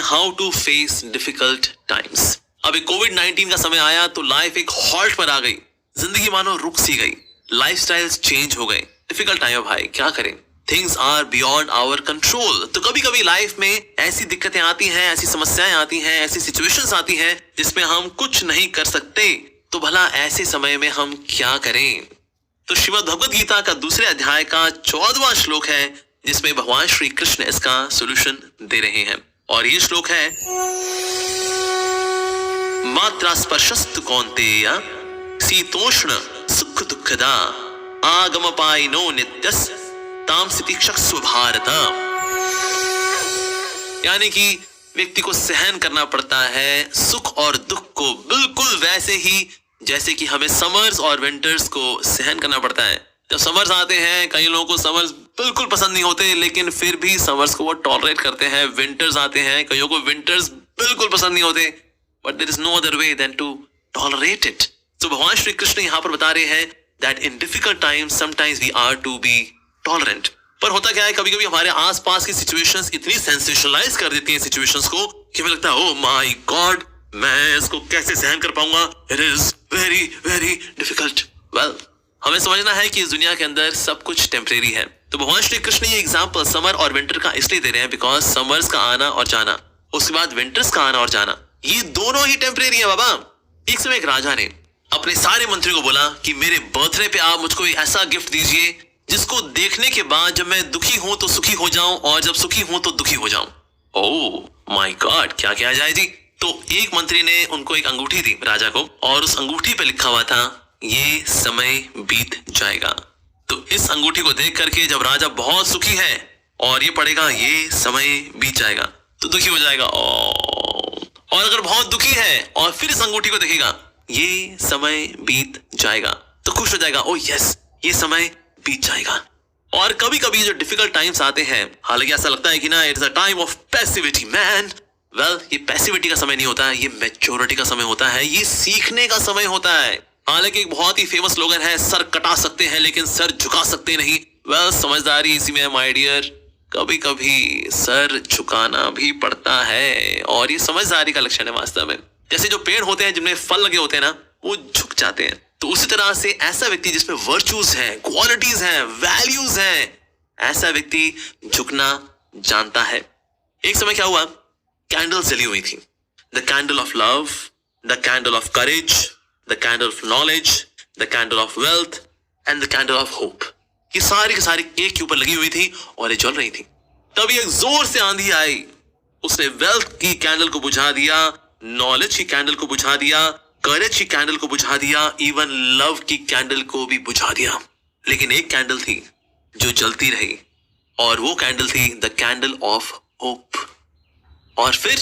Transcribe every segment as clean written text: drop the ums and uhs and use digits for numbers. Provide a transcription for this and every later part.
How to face difficult times. अभी COVID का समय आया तो लाइफ एक हॉल्ट पर आ गई, जिंदगी मानो रुक सी गई, लाइफस्टाइल्स चेंज हो गए। डिफिकल्ट टाइम है भाई, क्या करें, things are beyond our control. तो कभी कभी लाइफ में ऐसी दिक्कतें आती हैं, ऐसी समस्याएं आती हैं, ऐसी सिचुएशंस आती हैं जिसमें हम कुछ नहीं कर सकते। तो भला ऐसे समय में हम क्या करें? तो श्रीमद् भगवद गीता का दूसरे अध्याय का 14वां श्लोक है, जिसमें भगवान श्री कृष्ण इसका सोल्यूशन दे रहे हैं। और ये श्लोक है, मात्रा स्पर्शस्तु कौन्तेय शीतोष्ण सुख दुःखदा आगमपायिनो नित्यस् तामसिति क्षक्स्व भारत। यानी कि व्यक्ति को सहन करना पड़ता है सुख और दुख को, बिल्कुल वैसे ही जैसे कि हमें समर्स और विंटर्स को सहन करना पड़ता है। जब समर्स आते हैं, कई लोगों को समर्स बिल्कुल पसंद नहीं होते, लेकिन फिर भी समर्स को वो टॉलरेट करते हैं। विंटर्स आते हैं, कईयों को विंटर्स बिल्कुल पसंद नहीं होते, but there is no other way than to tolerate it. तो भगवान श्री कृष्ण यहाँ पर बता रहे हैं that in difficult times sometimes we are to be tolerant. पर होता क्या है, कभी कभी हमारे आसपास की सिचुएशंस इतनी सेंसेशनलाइज कर देती हैं सिचुएशंस को कि हमें लगता है, ओ माय गॉड, मैं इसको कैसे सहन कर पाऊंगा, it is very very difficult. Well, हमें समझना है कि इस दुनिया के अंदर सब कुछ टेम्परेरी है। तो भगवान श्री कृष्ण ये एग्जांपल समर और विंटर का इसलिए दे रहे हैं बिकॉज समर्स का आना और जाना, उसके बाद विंटर्स का आना और जाना, ये दोनों ही टेम्परेरी है बाबा। एक समय एक राजा ने अपने सारे मंत्रियों को बोला कि मेरे बर्थडे पे आप मुझको एक ऐसा गिफ्ट दीजिए जिसको देखने के बाद जब मैं दुखी हूं तो सुखी हो जाऊं और जब सुखी हूं तो दुखी हो जाऊं। ओह माय गॉड, क्या किया जाए जी? तो एक मंत्री ने उनको एक अंगूठी दी राजा को, और उस अंगूठी पे लिखा हुआ था, ये समय बीत जाएगा। तो इस अंगूठी को देख करके जब राजा बहुत सुखी है और ये पढ़ेगा ये समय बीत जाएगा तो दुखी हो जाएगा, और अगर बहुत दुखी है और फिर इस अंगूठी को देखेगा ये समय बीत जाएगा तो खुश हो जाएगा, ओ यस ये समय बीत जाएगा। और कभी कभी जो डिफिकल्ट टाइम्स आते हैं, हालांकि ऐसा लगता है कि ना it is a time of passivity man, well ये पैसिविटी का समय नहीं होता है, ये मैच्योरिटी का समय होता है, ये सीखने का समय होता है। हालांकि एक बहुत ही फेमस स्लोगन है, सर कटा सकते हैं लेकिन सर झुका सकते नहीं। वेल समझदारी इसी में है माय डियर, कभी कभी सर झुकाना भी पड़ता है, और ये समझदारी का लक्षण है वास्तव में। जैसे जो पेड़ होते हैं जिनमें फल लगे होते हैं ना, वो झुक जाते हैं, तो उसी तरह से ऐसा व्यक्ति जिसमें वर्च्यूज हैं, क्वालिटीज हैं, वैल्यूज हैं, ऐसा व्यक्ति झुकना जानता है। एक समय क्या हुआ, कैंडल्स जली हुई थी, the candle of love, the candle of courage, the candle of knowledge, the candle of wealth and the candle of hope. ये सारी की सारी एक के ऊपर लगी हुई थी और ये जल रही थी। तभी एक जोर से आंधी आई, उसने वेल्थ की कैंडल को बुझा दिया, नॉलेज की कैंडल को बुझा दिया, करेज की कैंडल को बुझा दिया, इवन लव की कैंडल को भी बुझा दिया। लेकिन एक कैंडल थी जो जलती रही, और वो कैंडल थी द कैंडल ऑफ होप। और फिर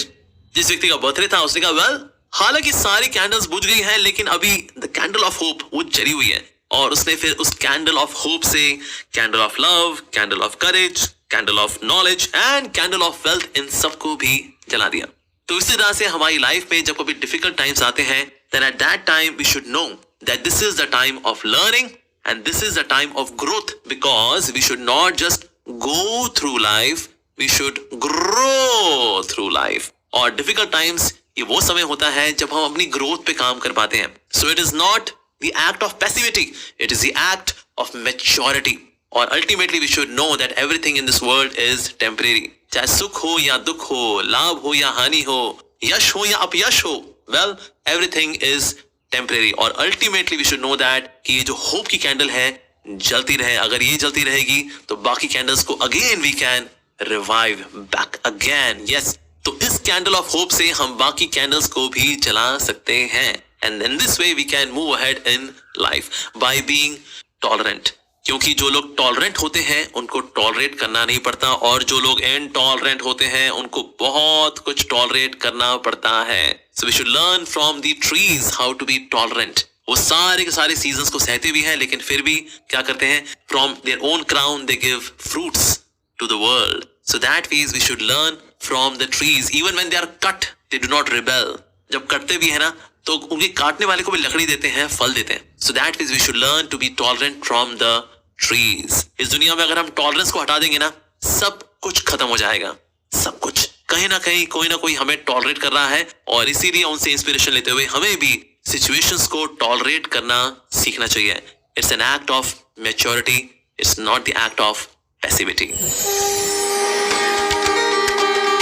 जिस व्यक्ति का बर्थडे था उसने कहा, वेल हालांकि सारी कैंडल्स बुझ गई हैं लेकिन अभी द कैंडल ऑफ होप वो जली हुई है, और उसने फिर उस कैंडल ऑफ होप से candle of love, candle of courage, candle of knowledge and candle of wealth, इन सबको भी जला दिया। तो इसी तरह से हमारी लाइफ में जब कभी डिफिकल्ट टाइम्स आते हैं, then at that time we should know that this is the time of learning and this is the time of growth, because we should not just go through life, we should grow through life. और difficult times ये वो समय होता है जब हम अपनी growth पे काम कर पाते हैं। So it is not the act of passivity, it is the act of maturity. और ultimately we should know that everything in this world is temporary. चाहे सुख हो या दुख हो, लाभ हो या हानि हो, यश हो या अपयश हो, well everything is temporary. और ultimately we should know that कि ये जो hope की कैंडल है जलती रहे, अगर ये जलती रहेगी तो बाकी कैंडल्स को again we can revive back again. yes, तो इस कैंडल ऑफ होप से हम बाकी कैंडल्स को भी जला सकते हैं, and in this way we can move ahead in life by being tolerant. क्योंकि जो लोग टॉलरेंट होते हैं उनको टॉलरेट करना नहीं पड़ता, और जो लोग इनटॉलरेंट होते हैं उनको बहुत कुछ टॉलरेट करना पड़ता है। So we should learn from the trees how to be tolerant. वो सारे के सारे सीजन्स को सहते भी हैं लेकिन फिर भी क्या करते हैं, from their own crown they give fruits to the world. So that means we should learn from the trees, even when they are cut they do not rebel. जब कटते भी है ना तो उनके काटने वाले को भी लकड़ी देते हैं, फल देते हैं। So that means we should learn to be tolerant from the trees. इस दुनिया में अगर हम टॉलरेंस को हटा देंगे ना, सब कुछ खत्म हो जाएगा, सब कुछ कहीं ना कहीं कोई ना कोई हमें टॉलरेट कर रहा है, और इसीलिए उनसे इंस्पिरेशन लेते हुए हमें भी सिचुएशंस को टॉलरेट करना सीखना चाहिए. It's an act of maturity, it's not the act of passivity.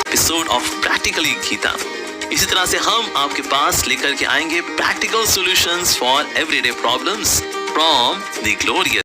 Episode of practically Gita. इसी तरह से हम आपके पास लेकर के आएंगे practical solutions for everyday problems from the glorious